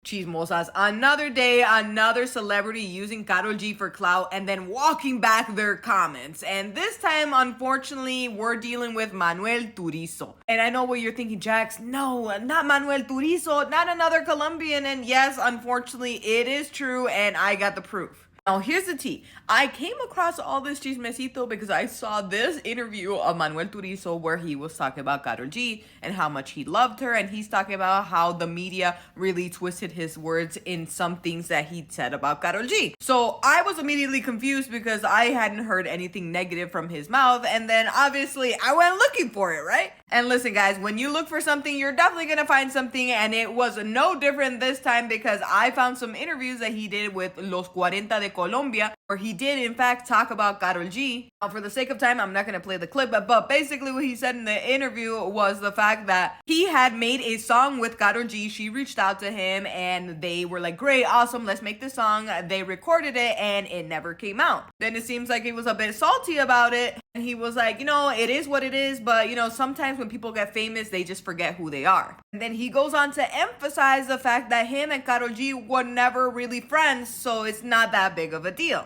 Chismosas, another day, another celebrity using Karol G for clout and then walking back their comments. And this time, unfortunately, we're dealing with Manuel Turizo. And I know what you're thinking, Jax. No, not Manuel Turizo, not another Colombian. And yes, unfortunately, it is true, and I got the proof. Now, here's the tea. I came across all this chismecito because I saw this interview of Manuel Turizo where he was talking about Karol G and how much he loved her, and he's talking about how the media really twisted his words in some things that he said about Karol G. So I was immediately confused because I hadn't heard anything negative from his mouth, and then obviously I went looking for it, right? And listen, guys, when you look for something, you're definitely gonna find something, and it was no different this time because I found some interviews that he did with Los 40 de Colombia, where he did in fact talk about Karol G. Now, for the sake of time, I'm not gonna play the clip, but basically what he said in the interview was the fact that he had made a song with Karol G. She reached out to him and they were like, great, awesome, let's make the song. They recorded it and it never came out. Then it seems like he was a bit salty about it, and he was like, it is what it is, but sometimes when people get famous, they just forget who they are. And then he goes on to emphasize the fact that him and Karol G were never really friends, so it's not that big of a deal.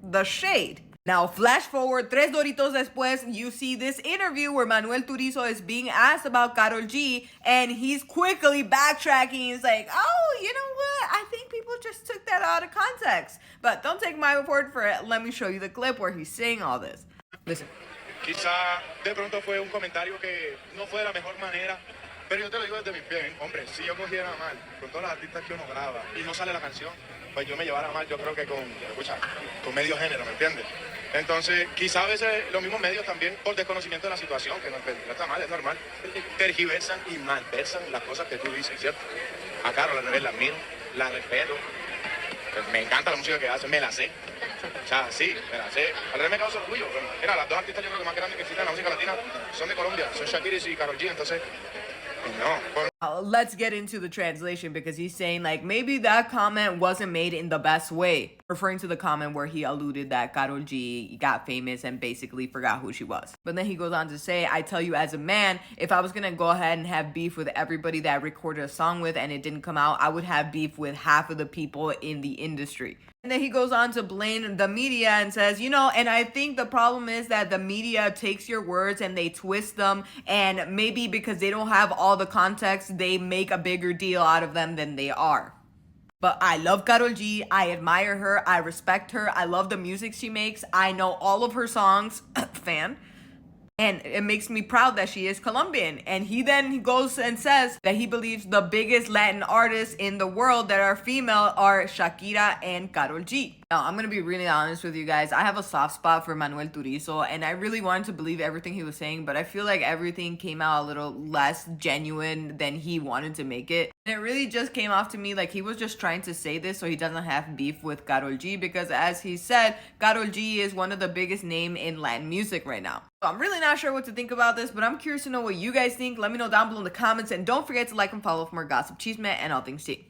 The shade. Now, flash forward 3 Doritos después, you see this interview where Manuel Turizo is being asked about Karol G, and he's quickly backtracking. He's like, oh, you know what? I think people just took that out of context. But don't take my word for it. Let me show you the clip where he's saying all this. Listen. Quizá de pronto fue un comentario que no fue de la mejor manera, pero yo te lo digo desde mi pie, hombre, si yo cogiera mal con todos los artistas que uno graba y no sale la canción, pues yo me llevara mal, yo creo que con medio género, ¿me entiendes? Entonces, quizá a veces los mismos medios también, por desconocimiento de la situación, que no está mal, es normal, tergiversan y malversan las cosas que tú dices, ¿cierto? A Karol, al revés, la admiro, la respeto, me encanta la música que hace, me la sé. O sea, sí, me la sé. Al revés me causa orgullo. Mira, las dos artistas yo creo que más grandes que existen en la música latina son de Colombia, son Shakira y Karol G, entonces, no. Let's get into the translation because he's saying like maybe that comment wasn't made in the best way, referring to the comment where he alluded that Karol G got famous and basically forgot who she was. But then he goes on to say, I tell you as a man, if I was gonna go ahead and have beef with everybody that I recorded a song with and it didn't come out, I would have beef with half of the people in the industry. And then he goes on to blame the media and says, and I think the problem is that the media takes your words and they twist them, and maybe because they don't have all the context, they make a bigger deal out of them than they are. But I love Karol G. I admire her. I respect her. I love the music she makes. I know all of her songs. Fan. And it makes me proud that she is Colombian. And he goes and says that he believes the biggest Latin artists in the world that are female are Shakira and Karol G. Now, I'm going to be really honest with you guys. I have a soft spot for Manuel Turizo, and I really wanted to believe everything he was saying, but I feel like everything came out a little less genuine than he wanted to make it. And it really just came off to me like he was just trying to say this so he doesn't have beef with Karol G, because as he said, Karol G is one of the biggest names in Latin music right now. So I'm really not sure what to think about this, but I'm curious to know what you guys think. Let me know down below in the comments, and don't forget to like and follow for more gossip, chisme, and all things tea.